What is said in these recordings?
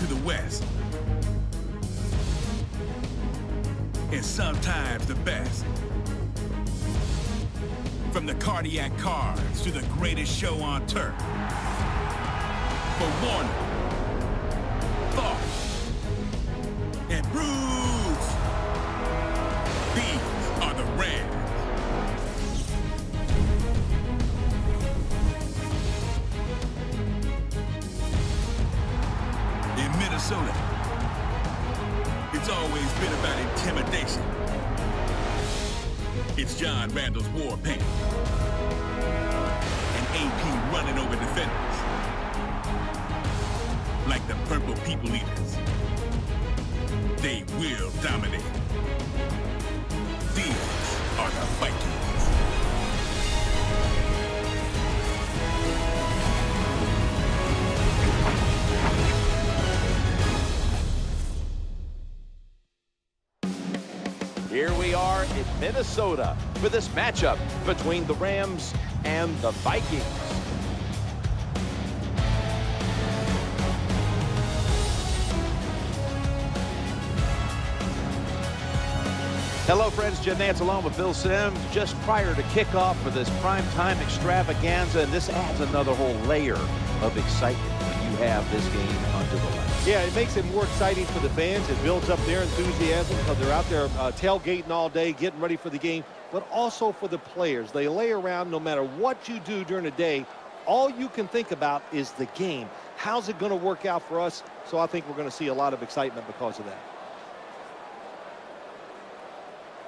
to the west. And sometimes the best. From the cardiac cards to the greatest show on turf. For Warner, Thought, and Bruce, these are the Rams. In Minnesota, it's always been about intimidation. It's John Randall's war paint. And AP running over defenders. Like the purple people eaters. They will dominate. These are the Vikings. Here we are in Minnesota for this matchup between the Rams and the Vikings. Hello friends, Jim Nance along with Bill Sims just prior to kickoff for this primetime extravaganza, and this adds another whole layer of excitement when you have this game under the lights. Yeah, it makes it more exciting for the fans. It builds up their enthusiasm because they're out there tailgating all day, getting ready for the game, but also for the players. They lay around no matter what you do during the day. All you can think about is the game. How's it going to work out for us? So I think we're going to see a lot of excitement because of that.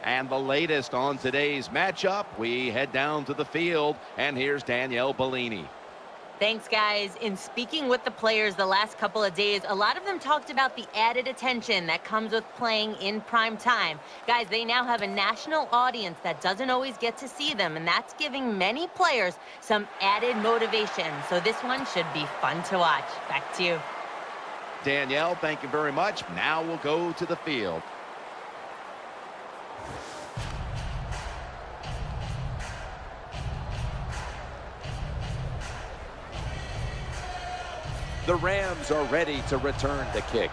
And the latest on today's matchup, we head down to the field, and here's Danielle Bellini. Thanks, guys. In speaking with the players the last couple of days, a lot of them talked about the added attention that comes with playing in prime time. Guys, they now have a national audience that doesn't always get to see them, and that's giving many players some added motivation. So this one should be fun to watch. Back to you. Danielle, thank you very much. Now we'll go to the field. The Rams are ready to return the kick.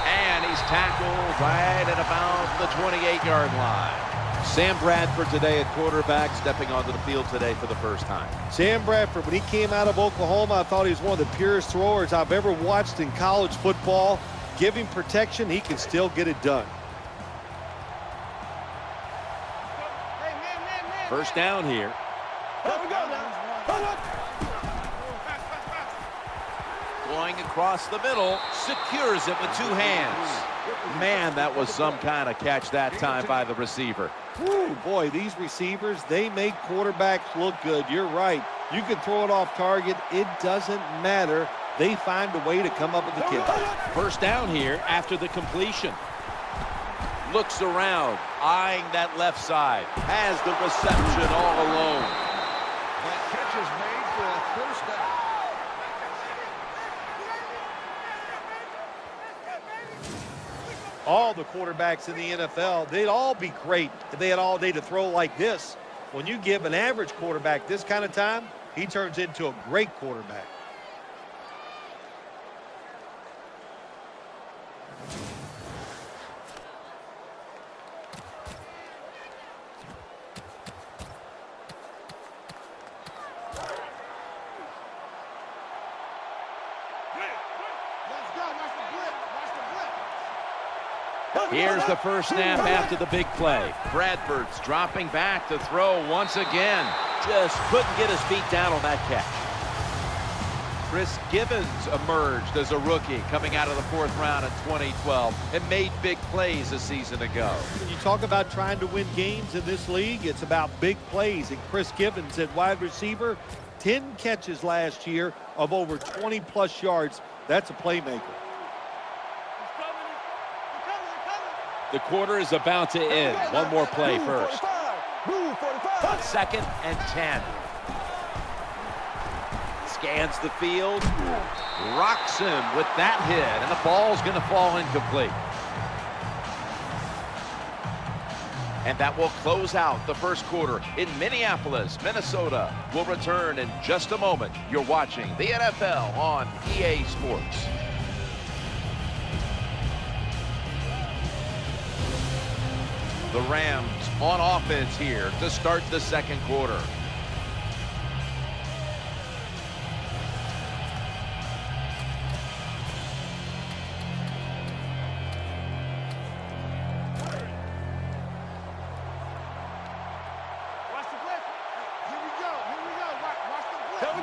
And he's tackled right at about the 28-yard line. Sam Bradford today at quarterback, stepping onto the field today for the first time. Sam Bradford, when he came out of Oklahoma, I thought he was one of the purest throwers I've ever watched in college football. Give him protection, he can still get it done. First down here. Going across the middle, secures it with two hands. Man, that was some kind of catch that time by the receiver. Woo, boy, these receivers, they make quarterbacks look good. You're right. You can throw it off target. It doesn't matter. They find a way to come up with the kick. First down here after the completion. Looks around, eyeing that left side. Has the reception all alone. That catch is made for a first down. All the quarterbacks in the NFL, they'd all be great if they had all day to throw like this. When you give an average quarterback this kind of time, he turns into a great quarterback. Here's the first snap after the big play. Bradford's dropping back to throw once again. Just couldn't get his feet down on that catch. Chris Gibbons emerged as a rookie coming out of the 4th round in 2012 and made big plays a season ago. When you talk about trying to win games in this league, it's about big plays. And Chris Gibbons at wide receiver, 10 catches last year of over 20-plus yards. That's a playmaker. The quarter is about to end. One more play first. 2nd and 10. Scans the field. Rocks him with that hit. And the ball's going to fall incomplete. And that will close out the first quarter in Minneapolis, Minnesota. We'll return in just a moment. You're watching the NFL on EA Sports. The Rams on offense here to start the second quarter.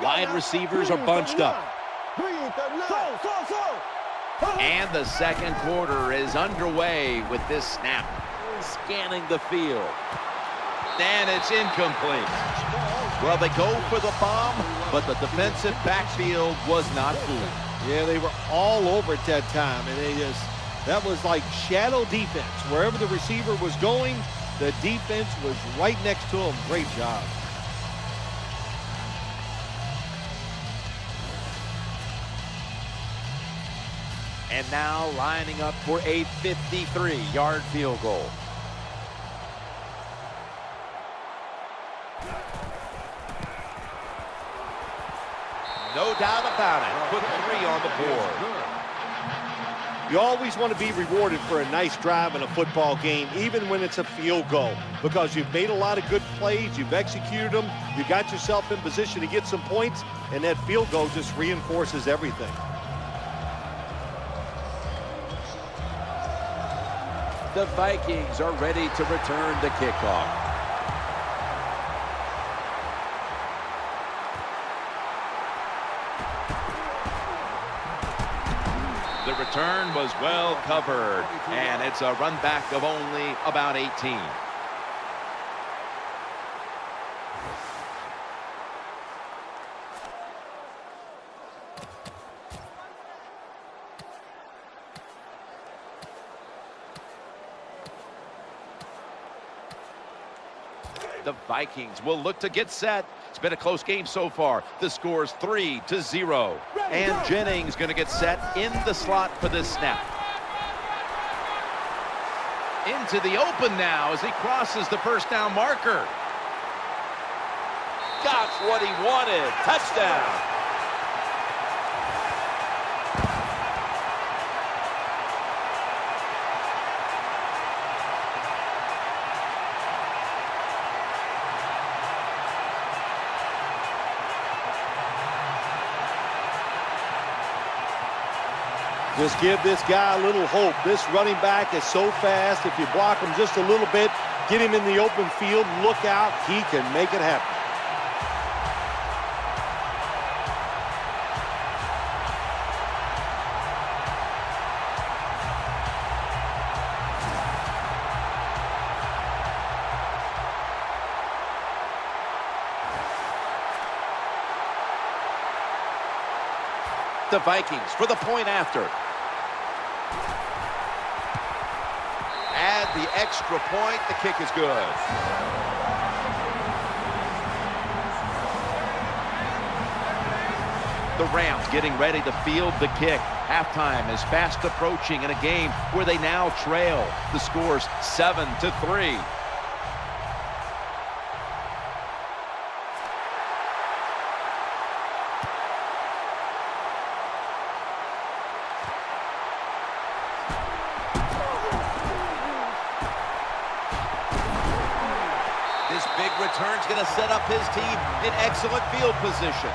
Wide receivers are bunched up. And the second quarter is underway with this snap. Scanning the field. And it's incomplete. Well, they go for the bomb, but the defensive backfield was not fooled. Yeah, they were all over at that time, and that was like shadow defense. Wherever the receiver was going, the defense was right next to him. Great job. And now lining up for a 53-yard field goal. No doubt about it. Put 3 on the board. You always want to be rewarded for a nice drive in a football game, even when it's a field goal, because you've made a lot of good plays, you've executed them, you got yourself in position to get some points, and that field goal just reinforces everything. The Vikings are ready to return the kickoff. The return was well covered, and it's a run back of only about 18. The Vikings will look to get set. It's been a close game so far. The score's 3-0. And Jennings going to get set in the slot for this snap. Into the open now as he crosses the first down marker. Got what he wanted. Touchdown. Just give this guy a little hope. This running back is so fast. If you block him just a little bit, get him in the open field, look out, he can make it happen. The Vikings for the point after. Add the extra point. The kick is good. The Rams getting ready to field the kick. Halftime is fast approaching in a game where they now trail. The score's 7-3. This big return's going to set up his team in excellent field position.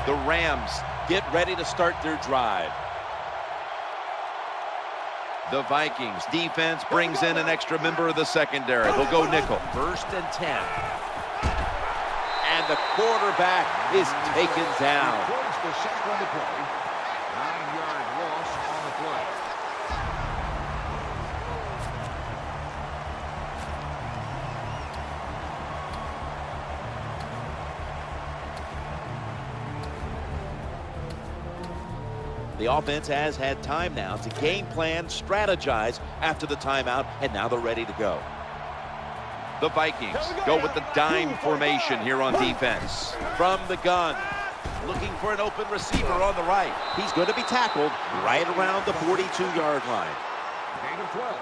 The Rams get ready to start their drive. The Vikings defense brings in an extra member of the secondary. They'll go nickel. 1st and 10. And the quarterback is taken down. The sack on the play. 9-yard loss on the play. The offense has had time now to game plan, strategize after the timeout, and now they're ready to go. The Vikings go with the dime formation here on defense. From the gun, looking for an open receiver on the right. He's going to be tackled right around the 42-yard line. Gain of 12.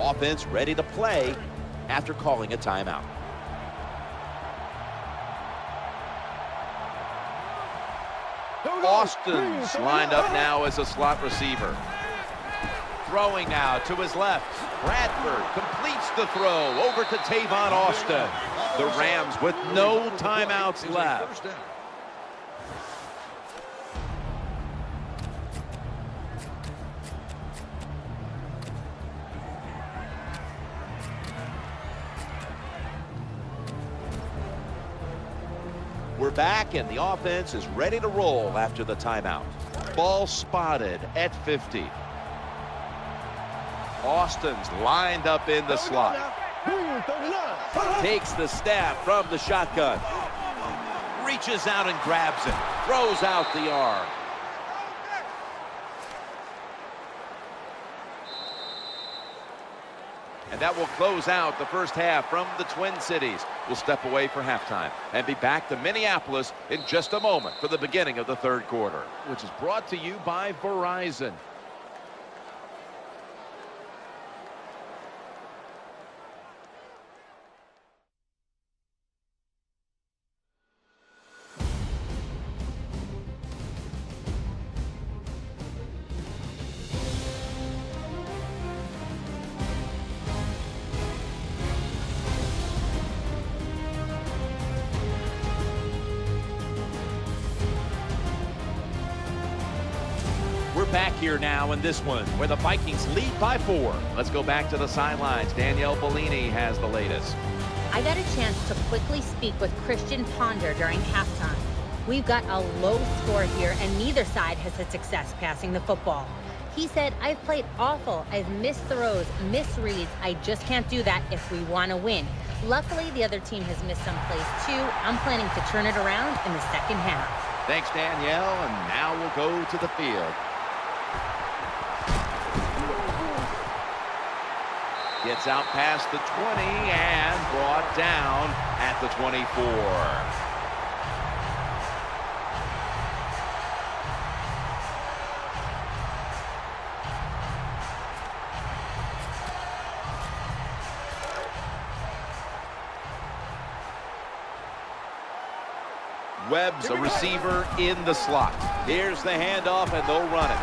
Offense ready to play after calling a timeout. Austin's lined up now as a slot receiver. Throwing now to his left. Bradford completes the throw over to Tavon Austin. The Rams with no timeouts left. We're back, and the offense is ready to roll after the timeout. Ball spotted at 50. Austin's lined up in the slot. Takes the snap from the shotgun. Reaches out and grabs it. Throws out the arm. And that will close out the first half from the Twin Cities. We'll step away for halftime and be back to Minneapolis in just a moment for the beginning of the third quarter, which is brought to you by Verizon. Back here now in this one where the Vikings lead by 4. Let's go back to the sidelines. Danielle Bellini has the latest. I got a chance to quickly speak with Christian Ponder during halftime. We've got a low score here and neither side has had success passing the football. He said, I've played awful. I've missed throws, misreads. I just can't do that if we want to win. Luckily, the other team has missed some plays too. I'm planning to turn it around in the second half. Thanks, Danielle, and now we'll go to the field. Gets out past the 20 and brought down at the 24. Webb's a receiver in the slot. Here's the handoff, and they'll run it.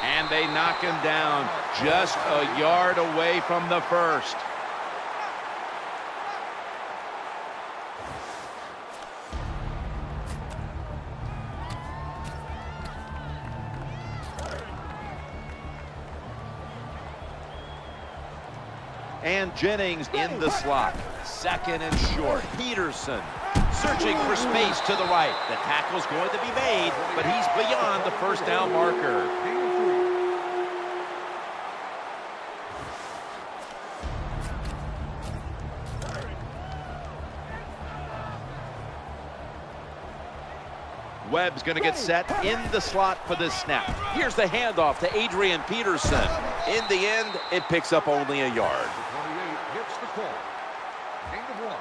And they knock him down just a yard away from the first. And Jennings in the slot. Second and short. Peterson searching for space to the right. The tackle's going to be made, but he's beyond the first down marker. Webb's going to get set in the slot for this snap. Here's the handoff to Adrian Peterson. In the end, it picks up only a yard. 28 hits the call. Gain of 1.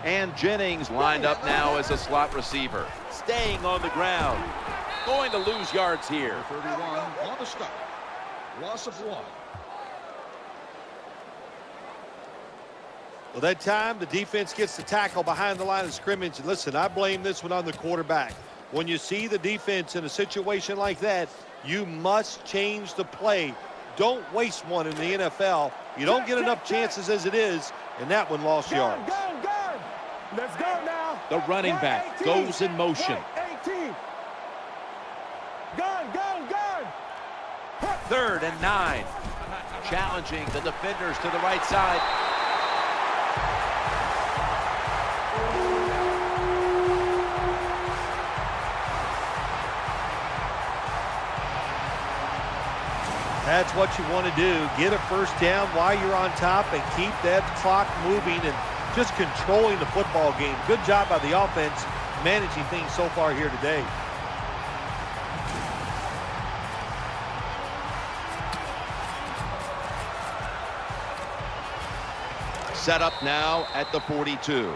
And Jennings lined up now as a slot receiver. Staying on the ground. Going to lose yards here. 31 on the stop. Loss of 1. Well, that time the defense gets the tackle behind the line of scrimmage. And listen, I blame this one on the quarterback. When you see the defense in a situation like that, you must change the play. Don't waste one in the NFL. You don't get enough chances as it is, and that one lost yards. Let's go now. The running back goes in motion. 18. Gun. 3rd and 9. Challenging the defenders to the right side. That's what you want to do. Get a first down while you're on top and keep that clock moving and just controlling the football game. Good job by the offense managing things so far here today. Set up now at the 42.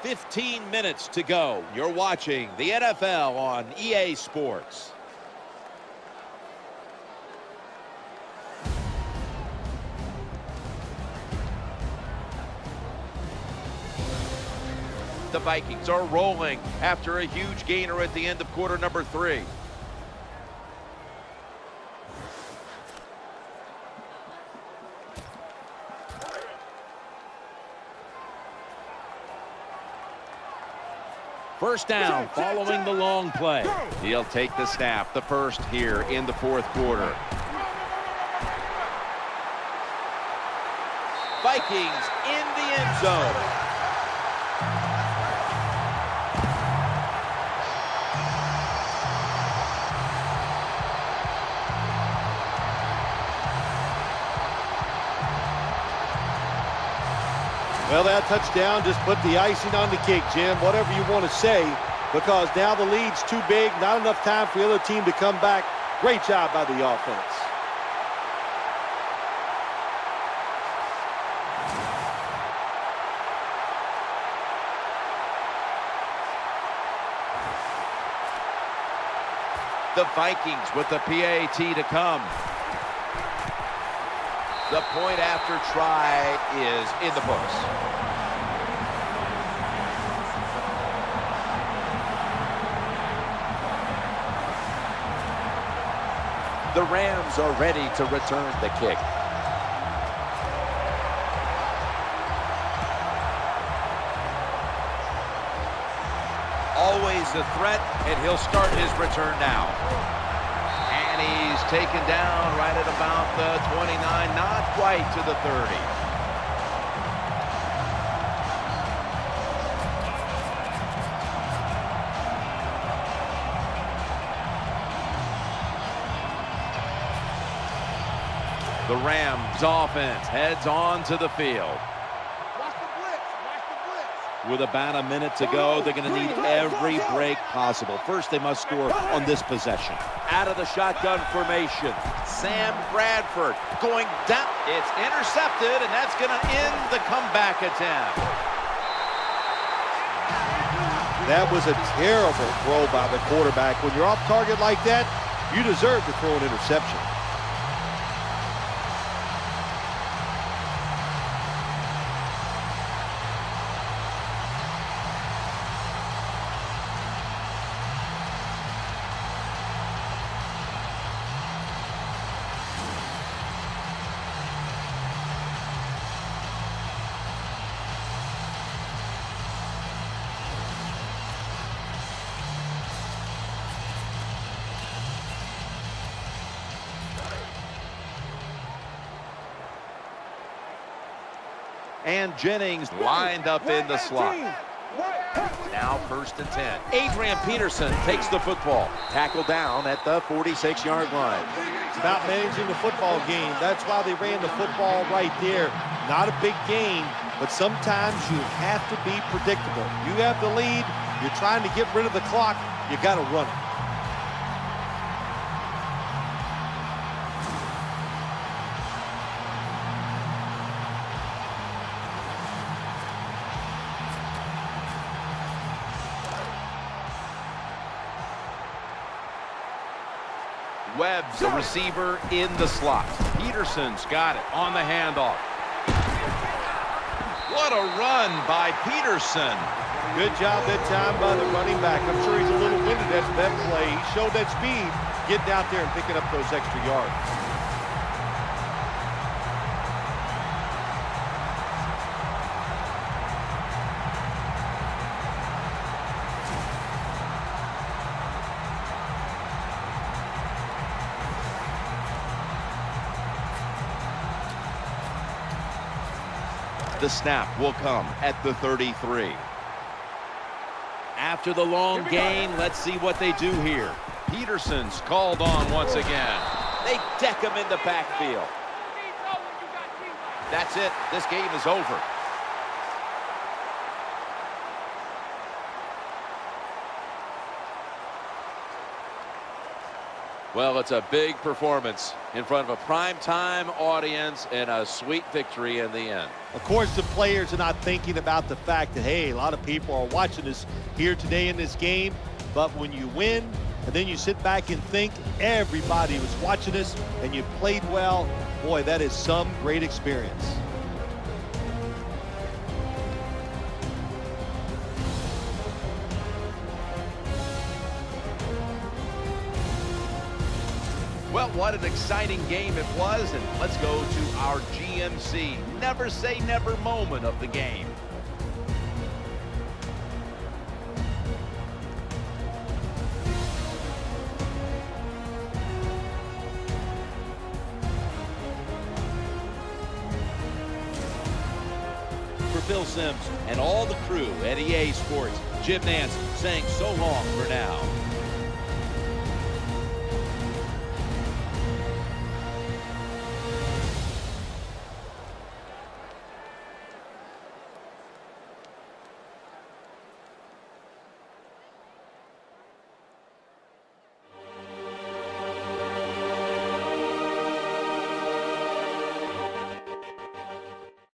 "15 minutes to go. You're watching the NFL on EA Sports. The Vikings are rolling after a huge gainer at the end of quarter number 3. First down following the long play. He'll take the snap, the first here in the 4th quarter. Vikings in the end zone. Well, that touchdown just put the icing on the cake, Jim, whatever you want to say, because now the lead's too big, not enough time for the other team to come back. Great job by the offense. The Vikings with the PAT to come. The point after try is in the books. The Rams are ready to return the kick. Always a threat, and he'll start his return now. And he's taken down right at about the 29, not quite to the 30. The Rams offense heads on to the field. With about a minute to go, they're going to need every break possible. First, they must score on this possession. Out of the shotgun formation, Sam Bradford going down. It's intercepted, and that's going to end the comeback attempt. That was a terrible throw by the quarterback. When you're off target like that, you deserve to throw an interception. And Jennings lined up in the slot. Now 1st and 10. Adrian Peterson takes the football. Tackle down at the 46-yard line. It's about managing the football game. That's why they ran the football right there. Not a big gain, but sometimes you have to be predictable. You have the lead. You're trying to get rid of the clock. You got to run it. Webb's a receiver in the slot. Peterson's got it on the handoff. What a run by Peterson. Good job that time by the running back. I'm sure he's a little winded after that play. He showed that speed, getting out there and picking up those extra yards. The snap will come at the 33. After the long gain, let's see what they do here. Peterson's called on once again. They deck him in the backfield. That's it. This game is over. Well, it's a big performance in front of a primetime audience and a sweet victory in the end. Of course, the players are not thinking about the fact that, hey, a lot of people are watching us here today in this game. But when you win, and then you sit back and think everybody was watching us and you played well, boy, that is some great experience. Well, what an exciting game it was, and let's go to our GMC never say never moment of the game. For Phil Simms and all the crew at EA Sports, Jim Nance saying so long for now.